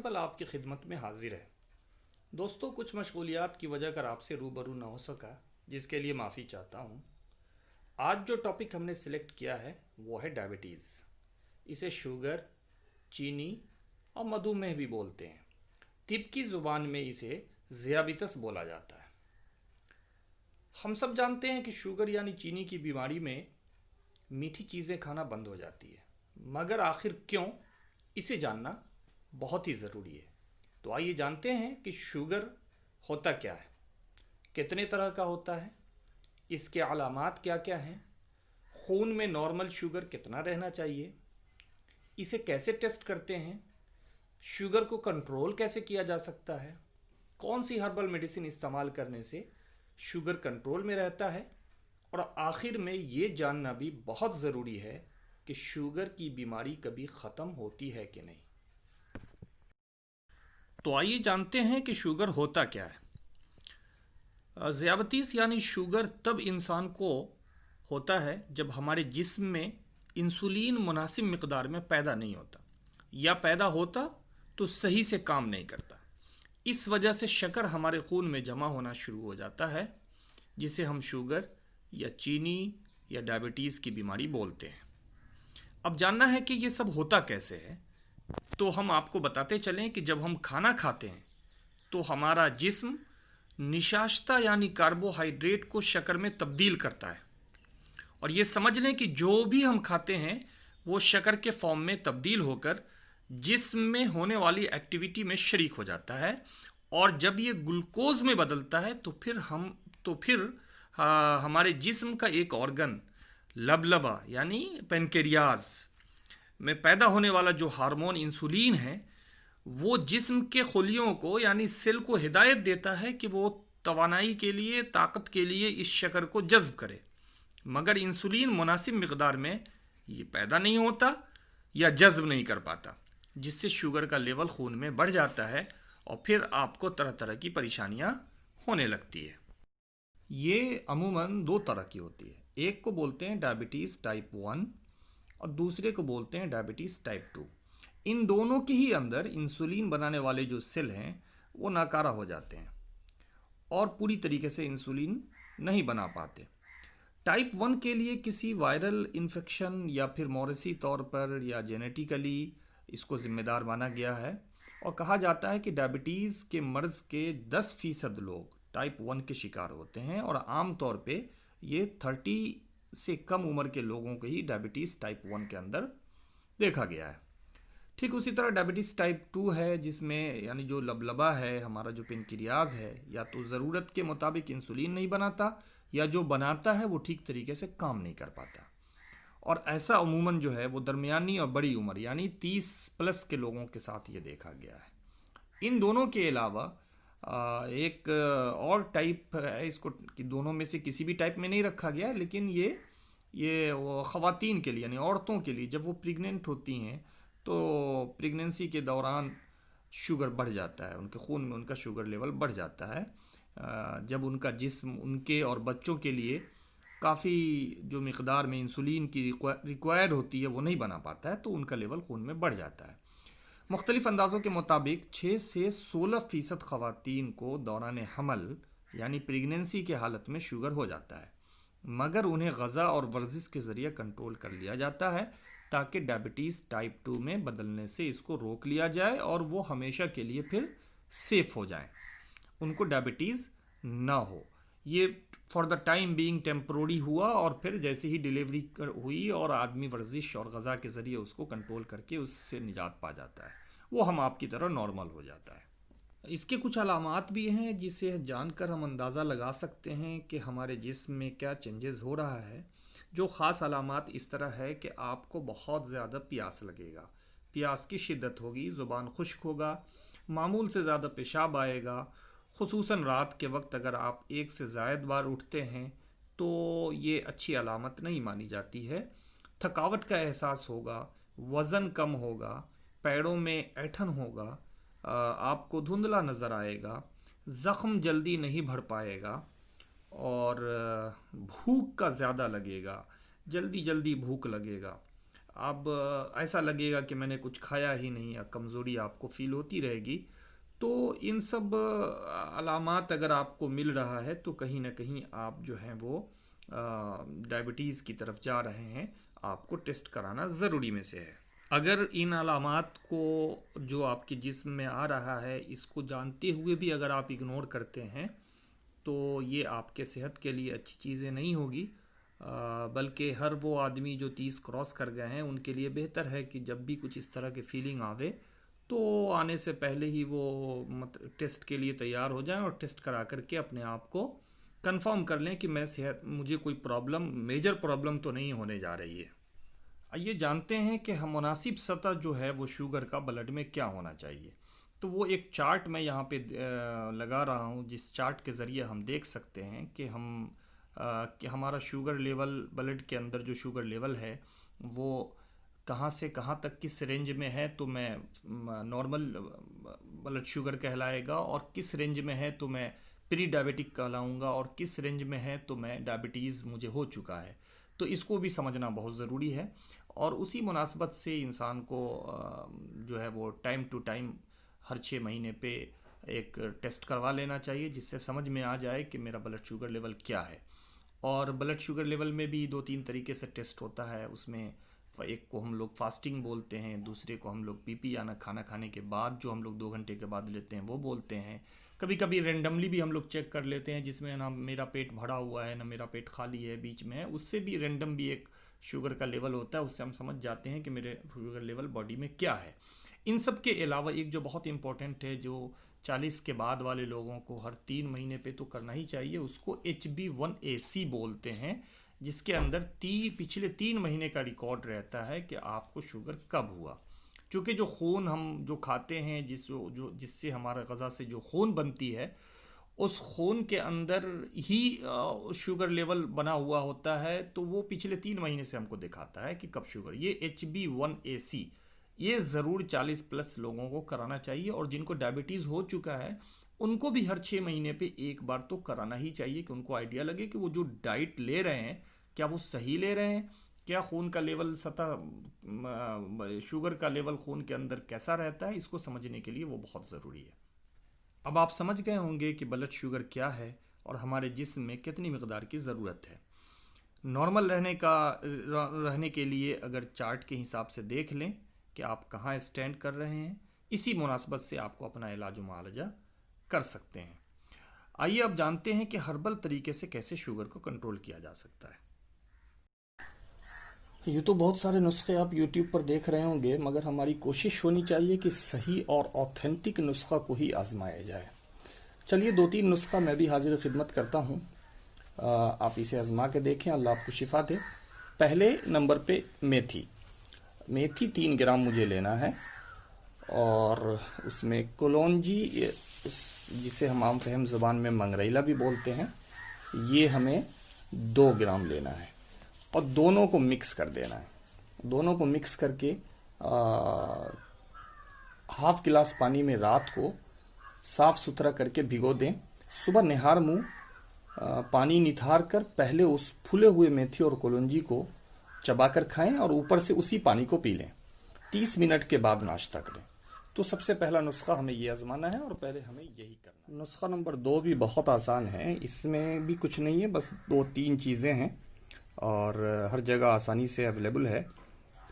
Sample आपकी खिदमत में हाजिर है। दोस्तों, कुछ मशगूलियात की वजह कर आपसे रूबरू ना हो सका, जिसके लिए माफ़ी चाहता हूँ। आज जो टॉपिक हमने सिलेक्ट किया है वो है डायबिटीज़। इसे शुगर, चीनी और मधुमेह भी बोलते हैं। तिब की ज़ुबान में इसे ज़ियाबितस बोला जाता है। हम सब जानते हैं कि शुगर यानी चीनी की बीमारी में मीठी चीज़ें खाना बंद हो जाती है, मगर आखिर क्यों, इसे जानना बहुत ही ज़रूरी है। तो आइए जानते हैं कि शुगर होता क्या है, कितने तरह का होता है, इसके अलामात क्या क्या हैं, खून में नॉर्मल शुगर कितना रहना चाहिए, इसे कैसे टेस्ट करते हैं, शुगर को कंट्रोल कैसे किया जा सकता है, कौन सी हर्बल मेडिसिन इस्तेमाल करने से शुगर कंट्रोल में रहता है, और आखिर में ये जानना भी बहुत ज़रूरी है कि शुगर की बीमारी कभी ख़त्म होती है कि नहीं। तो आइए जानते हैं कि शुगर होता क्या है। ज़ियाबतीस यानी शुगर तब इंसान को होता है जब हमारे जिस्म में इंसुलिन मुनासिब मकदार में पैदा नहीं होता, या पैदा होता तो सही से काम नहीं करता। इस वजह से शक्कर हमारे खून में जमा होना शुरू हो जाता है, जिसे हम शुगर या चीनी या डायबिटीज़ की बीमारी बोलते हैं। अब जानना है कि ये सब होता कैसे है, तो हम आपको बताते चलें कि जब हम खाना खाते हैं तो हमारा जिस्म निशास्ता यानी कार्बोहाइड्रेट को शक्कर में तब्दील करता है। और ये समझ लें कि जो भी हम खाते हैं वो शक्कर के फॉर्म में तब्दील होकर जिस्म में होने वाली एक्टिविटी में शरीक हो जाता है। और जब ये ग्लूकोज में बदलता है तो फिर हमारे जिस्म का एक ऑर्गन लबलबा यानी पेनक्रियाज में पैदा होने वाला जो हार्मोन इंसुलिन है, वो जिस्म के खुलियों को यानी सेल को हिदायत देता है कि वो तवानाई के लिए, ताकत के लिए इस शक्कर को जज्ब करे। मगर इंसुलिन मुनासिब मकदार में ये पैदा नहीं होता या जज्ब नहीं कर पाता, जिससे शुगर का लेवल खून में बढ़ जाता है और फिर आपको तरह तरह की परेशानियां होने लगती है। ये अमूमन दो तरह की होती है। एक को बोलते हैं डायबिटीज़ टाइप 1 और दूसरे को बोलते हैं डायबिटीज़ टाइप 2। इन दोनों के ही अंदर इंसुलिन बनाने वाले जो सेल हैं वो नाकारा हो जाते हैं और पूरी तरीके से इंसुलिन नहीं बना पाते। टाइप 1 के लिए किसी वायरल इन्फेक्शन या फिर मौरसी तौर पर या जेनेटिकली इसको ज़िम्मेदार माना गया है, और कहा जाता है कि डायबिटीज़ के मर्ज़ के 10% लोग टाइप 1 के शिकार होते हैं, और आम तौर पे ये 30 से कम उम्र के लोगों को ही डायबिटीज़ टाइप 1 के अंदर देखा गया है। ठीक उसी तरह डायबिटीज़ टाइप 2 है, जिसमें यानी जो लबलबा है, हमारा जो पेनक्रियाज है, या तो ज़रूरत के मुताबिक इंसुलिन नहीं बनाता, या जो बनाता है वो ठीक तरीके से काम नहीं कर पाता। और ऐसा अमूमन जो है वो दरमियानी और बड़ी उम्र यानी 30+ के लोगों के साथ ये देखा गया है। इन दोनों के अलावा एक और टाइप है, इसको कि दोनों में से किसी भी टाइप में नहीं रखा गया, लेकिन ये वो ख़वातीन के लिए यानी औरतों के लिए जब वो प्रेग्नेंट होती हैं तो प्रेगनेंसी के दौरान शुगर बढ़ जाता है, उनके खून में उनका शुगर लेवल बढ़ जाता है। जब उनका जिस्म उनके और बच्चों के लिए काफ़ी जो मकदार में इंसुलिन की रिक्वायर्ड होती है वो नहीं बना पाता है, तो उनका लेवल खून में बढ़ जाता है। मुख्तलिफ अंदाज़ों के मुताबिक 6 से 16% ख़वातीन को दौरान हमल यानी प्रेगनेंसी के हालत में शुगर हो जाता है, मगर उन्हें ग़ज़ा और वर्जिश के ज़रिए कंट्रोल कर लिया जाता है ताकि डायबिटीज़ टाइप 2 में बदलने से इसको रोक लिया जाए और वो हमेशा के लिए फिर सेफ़ हो जाए, उनको डायबिटीज़ ना हो। ये for the time being temporary हुआ, और फिर जैसे ही डिलीवरी हुई और आदमी वर्जिश और ग़ज़ा के ज़रिए उसको कंट्रोल करके उससे निजात पा जाता है, वो हम आपकी तरह नॉर्मल हो जाता है। इसके कुछ अलामात भी हैं जिसे जानकर हम अंदाज़ा लगा सकते हैं कि हमारे जिस्म में क्या चेंजेस हो रहा है। जो ख़ास अलामात इस तरह है कि आपको बहुत ज़्यादा प्यास लगेगा, प्यास की शिद्दत होगी, ज़ुबान खुश्क होगा, मामूल से ज़्यादा पेशाब आएगा, खुसूसन रात के वक्त अगर आप एक से ज़ायद बार उठते हैं तो ये अच्छी अलामत नहीं मानी जाती है। थकावट का एहसास होगा, वज़न कम होगा, पैरों में ऐंठन होगा, आपको धुंधला नज़र आएगा, ज़ख्म जल्दी नहीं भर पाएगा, और भूख का ज़्यादा लगेगा, जल्दी जल्दी भूख लगेगा। अब ऐसा लगेगा कि मैंने कुछ खाया ही नहीं, या कमज़ोरी आपको फील होती रहेगी। तो इन सब अलामात अगर आपको मिल रहा है तो कहीं ना कहीं आप जो हैं वो डायबिटीज़ की तरफ जा रहे हैं। आपको टेस्ट कराना ज़रूरी में से है। अगर इन अलामात को जो आपके जिस्म में आ रहा है, इसको जानते हुए भी अगर आप इग्नोर करते हैं तो ये आपके सेहत के लिए अच्छी चीज़ें नहीं होगी। बल्कि हर वो आदमी जो 30 क्रॉस कर गए हैं उनके लिए बेहतर है कि जब भी कुछ इस तरह की फीलिंग आवे तो आने से पहले ही वो टेस्ट के लिए तैयार हो जाएं और टेस्ट करा करके अपने आप को कंफर्म कर लें कि मुझे कोई प्रॉब्लम, मेजर प्रॉब्लम तो नहीं होने जा रही है। आइए जानते हैं कि हम मुनासिब सतह जो है वो शुगर का ब्लड में क्या होना चाहिए। तो वो एक चार्ट मैं यहाँ पे लगा रहा हूँ, जिस चार्ट के ज़रिए हम देख सकते हैं कि हमारा शुगर लेवल, ब्लड के अंदर जो शुगर लेवल है वो कहाँ से कहाँ तक किस रेंज में है तो मैं नॉर्मल ब्लड शुगर कहलाएगा, और किस रेंज में है तो मैं प्री डायबिटिक कहलाऊँगा, और किस रेंज में है तो मैं डायबिटीज़ मुझे हो चुका है। तो इसको भी समझना बहुत ज़रूरी है, और उसी मुनासबत से इंसान को जो है वो टाइम टू टाइम हर 6 महीने पे एक टेस्ट करवा लेना चाहिए, जिससे समझ में आ जाए कि मेरा ब्लड शुगर लेवल क्या है। और ब्लड शुगर लेवल में भी 2-3 तरीके से टेस्ट होता है। उसमें एक को हम लोग फास्टिंग बोलते हैं, दूसरे को हम लोग पीपी यानी खाना खाने के बाद जो हम लोग 2 घंटे के बाद लेते हैं वो बोलते हैं। कभी कभी रेंडमली भी हम लोग चेक कर लेते हैं, जिसमें ना मेरा पेट भरा हुआ है ना मेरा पेट खाली है, बीच में है, उससे भी रेंडम भी एक शुगर का लेवल होता है। उससे हम समझ जाते हैं कि मेरे शुगर लेवल बॉडी में क्या है। इन सब के अलावा एक जो बहुत इंपॉर्टेंट है, जो 40 के बाद वाले लोगों को हर 3 महीने पे तो करना ही चाहिए, उसको HB1AC बोलते हैं, जिसके अंदर पिछले 3 महीने का रिकॉर्ड रहता है कि आपको शुगर कब हुआ। चूँकि जो खून हम जो खाते हैं, जिससे हमारा ग़ज़ा से जो खून बनती है, उस खून के अंदर ही शुगर लेवल बना हुआ होता है, तो वो पिछले 3 महीने से हमको दिखाता है कि कब शुगर। ये HB1AC ये ज़रूर 40 प्लस लोगों को कराना चाहिए, और जिनको डायबिटीज़ हो चुका है उनको भी हर 6 महीने पे एक बार तो कराना ही चाहिए, कि उनको आइडिया लगे कि वो जो डाइट ले रहे हैं क्या वो सही ले रहे हैं, क्या खून का लेवल शुगर का लेवल खून के अंदर कैसा रहता है। इसको समझने के लिए वो बहुत ज़रूरी है। अब आप समझ गए होंगे कि ब्लड शुगर क्या है और हमारे जिस्म में कितनी मिकदार की ज़रूरत है। नॉर्मल रहने के लिए अगर चार्ट के हिसाब से देख लें कि आप कहाँ स्टैंड कर रहे हैं, इसी मुनासबत से आपको अपना इलाज मुआलजा कर सकते हैं। आइए अब जानते हैं कि हर्बल तरीके से कैसे शुगर को कंट्रोल किया जा सकता है। यूँ तो बहुत सारे नुस्खे आप YouTube पर देख रहे होंगे, मगर हमारी कोशिश होनी चाहिए कि सही और ऑथेंटिक नुस्खा को ही आजमाया जाए। चलिए 2-3 नुस्खा मैं भी हाजिर खिदमत करता हूँ, आप इसे आजमा के देखें, अल्लाह आपको शिफा दे। पहले नंबर पे मेथी 3 ग्राम मुझे लेना है, और उसमें कलौंजी, जिसे हम आम फहम ज़बान में मंगरैला भी बोलते हैं, ये हमें 2 ग्राम लेना है, और दोनों को मिक्स कर देना है। दोनों को मिक्स करके हाफ गिलास पानी में रात को साफ़ सुथरा करके भिगो दें। सुबह निहार मुँह पानी निथार कर पहले उस फूले हुए मेथी और कलौंजी को चबाकर खाएं, और ऊपर से उसी पानी को पी लें। 30 मिनट के बाद नाश्ता करें। तो सबसे पहला नुस्खा हमें ये आजमाना है, और पहले हमें यही करना है। नुस्खा नंबर 2 भी बहुत आसान है, इसमें भी कुछ नहीं है, बस 2-3 चीज़ें हैं और हर जगह आसानी से अवेलेबल है।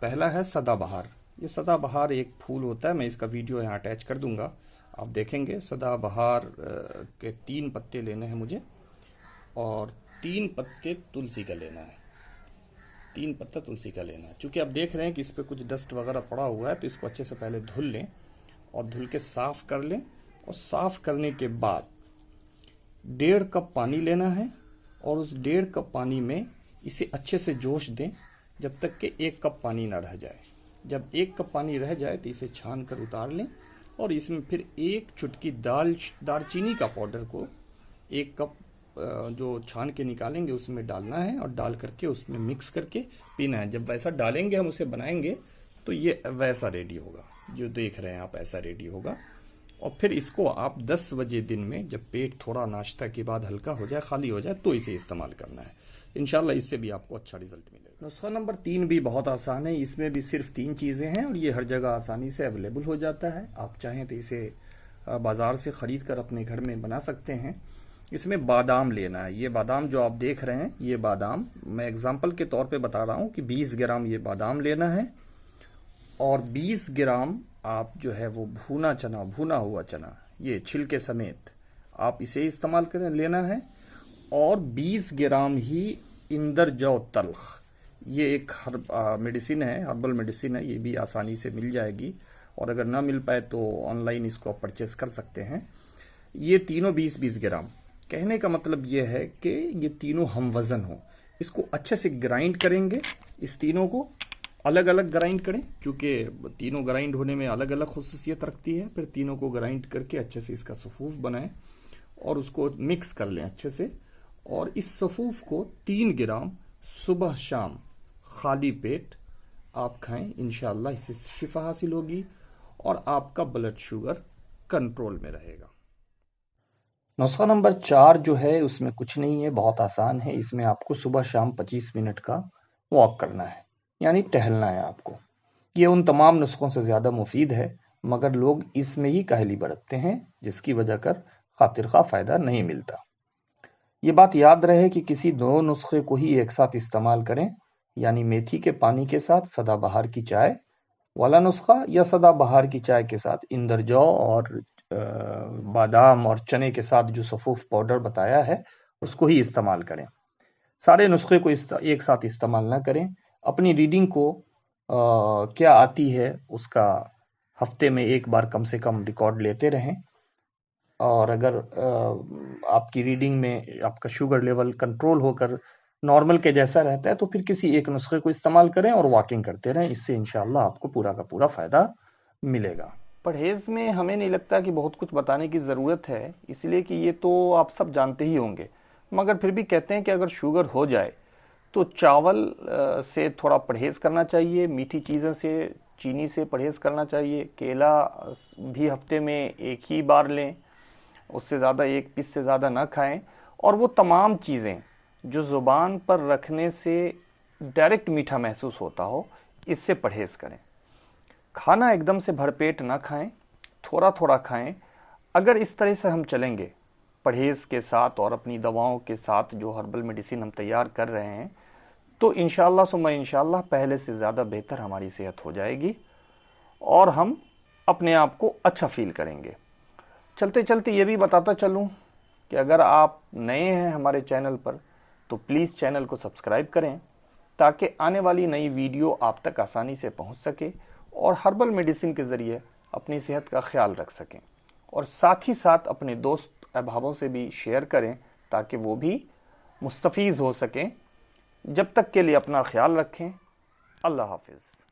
पहला है सदाबहार। ये सदाबहार एक फूल होता है, मैं इसका वीडियो यहाँ अटैच कर दूंगा, आप देखेंगे। सदाबहार के 3 पत्ते लेने हैं मुझे, और 3 पत्ते तुलसी का लेना है। 3 पत्ता तुलसी का लेना है। चूँकि आप देख रहे हैं कि इस पर कुछ डस्ट वगैरह पड़ा हुआ है, तो इसको अच्छे से पहले धुल लें, और धुल के साफ़ कर लें। और साफ़ करने के बाद 1.5 कप पानी लेना है, और उस 1.5 कप पानी में इसे अच्छे से जोश दें जब तक कि 1 कप पानी ना रह जाए। जब 1 कप पानी रह जाए तो इसे छान कर उतार लें, और इसमें फिर 1 चुटकी दालचीनी का पाउडर को 1 कप जो छान के निकालेंगे उसमें डालना है, और डाल करके उसमें मिक्स करके पीना है। जब वैसा डालेंगे हम उसे बनाएंगे तो ये वैसा रेडी होगा, जो देख रहे हैं आप, ऐसा रेडी होगा। और फिर इसको आप 10 बजे दिन में, जब पेट थोड़ा नाश्ता के बाद हल्का हो जाए, खाली हो जाए, तो इसे इस्तेमाल करना है। इंशाल्लाह इससे भी आपको अच्छा रिजल्ट मिलेगा। नुस्खा नंबर 3 भी बहुत आसान है। इसमें भी सिर्फ 3 चीज़ें हैं और ये हर जगह आसानी से अवेलेबल हो जाता है। आप चाहें तो इसे बाज़ार से ख़रीद कर अपने घर में बना सकते हैं। इसमें बादाम लेना है। ये बादाम जो आप देख रहे हैं, ये बादाम मैं एग्जाम्पल के तौर पे बता रहा हूँ कि 20 ग्राम ये बादाम लेना है और 20 ग्राम आप जो है वो भुना हुआ चना, ये छिलके समेत आप इसे इस्तेमाल करें लेना है। और 20 ग्राम ही इंदर जौ तल्ख, ये एक मेडिसिन है, हर्बल मेडिसिन है, ये भी आसानी से मिल जाएगी और अगर ना मिल पाए तो ऑनलाइन इसको आप परचेस कर सकते हैं। ये तीनों 20-20 ग्राम। कहने का मतलब ये है कि ये तीनों हम वज़न हो। इसको अच्छे से ग्राइंड करेंगे, इस तीनों को अलग अलग ग्राइंड करें, चूँकि तीनों ग्राइंड होने में अलग अलग खुसूसियत रखती है। फिर तीनों को ग्राइंड करके अच्छे से इसका सफ़ूफ बनाएं और उसको मिक्स कर लें अच्छे से। और इस सफ़ूफ को 3 ग्राम सुबह शाम खाली पेट आप खाएं। इंशाअल्लाह इससे शिफा हासिल होगी और आपका ब्लड शुगर कंट्रोल में रहेगा। नुस्खा नंबर 4 जो है उसमें कुछ नहीं है, बहुत आसान है। इसमें आपको सुबह शाम 25 मिनट का वॉक करना है, यानी टहलना है आपको। ये उन तमाम नुस्खों से ज़्यादा मुफीद है, मगर लोग इसमें ही काहली बरतते हैं, जिसकी वजह कर खातिर खा फ़ायदा नहीं मिलता। ये बात याद रहे कि किसी 2 नुस्खे को ही एक साथ इस्तेमाल करें, यानी मेथी के पानी के साथ सदाबहार की चाय वाला नुस्खा या सदाबहार की चाय के साथ इंदर जौ और बादाम और चने के साथ जो सफ़ूफ पाउडर बताया है उसको ही इस्तेमाल करें। सारे नुस्खे को एक साथ इस्तेमाल ना करें। अपनी रीडिंग को क्या आती है उसका हफ्ते में एक बार कम से कम रिकॉर्ड लेते रहें। और अगर आपकी रीडिंग में आपका शुगर लेवल कंट्रोल होकर नॉर्मल के जैसा रहता है तो फिर किसी एक नुस्खे को इस्तेमाल करें और वॉकिंग करते रहें। इससे इंशाअल्लाह आपको पूरा का पूरा फ़ायदा मिलेगा। परहेज़ में हमें नहीं लगता कि बहुत कुछ बताने की ज़रूरत है, इसलिए कि ये तो आप सब जानते ही होंगे, मगर फिर भी कहते हैं कि अगर शुगर हो जाए तो चावल से थोड़ा परहेज़ करना चाहिए, मीठी चीज़ों से, चीनी से परहेज़ करना चाहिए। केला भी हफ्ते में एक ही बार लें, उससे ज़्यादा एक पीस से ज़्यादा ना खाएं। और वो तमाम चीज़ें जो ज़ुबान पर रखने से डायरेक्ट मीठा महसूस होता हो, इससे परहेज़ करें। खाना एकदम से भरपेट ना खाएं, थोड़ा थोड़ा खाएं। अगर इस तरह से हम चलेंगे परहेज़ के साथ और अपनी दवाओं के साथ, जो हर्बल मेडिसिन हम तैयार कर रहे हैं, तो इंशाअल्लाह सुम्मा इंशाअल्लाह पहले से ज़्यादा बेहतर हमारी सेहत हो जाएगी और हम अपने आप को अच्छा फील करेंगे। चलते चलते ये भी बताता चलूँ कि अगर आप नए हैं हमारे चैनल पर तो प्लीज़ चैनल को सब्सक्राइब करें, ताकि आने वाली नई वीडियो आप तक आसानी से पहुंच सके और हर्बल मेडिसिन के ज़रिए अपनी सेहत का ख्याल रख सकें। और साथ ही साथ अपने दोस्त अहबाबों से भी शेयर करें ताकि वो भी मुस्तफ़ीज़ हो सकें। जब तक के लिए अपना ख्याल रखें। अल्लाह हाफ़िज़।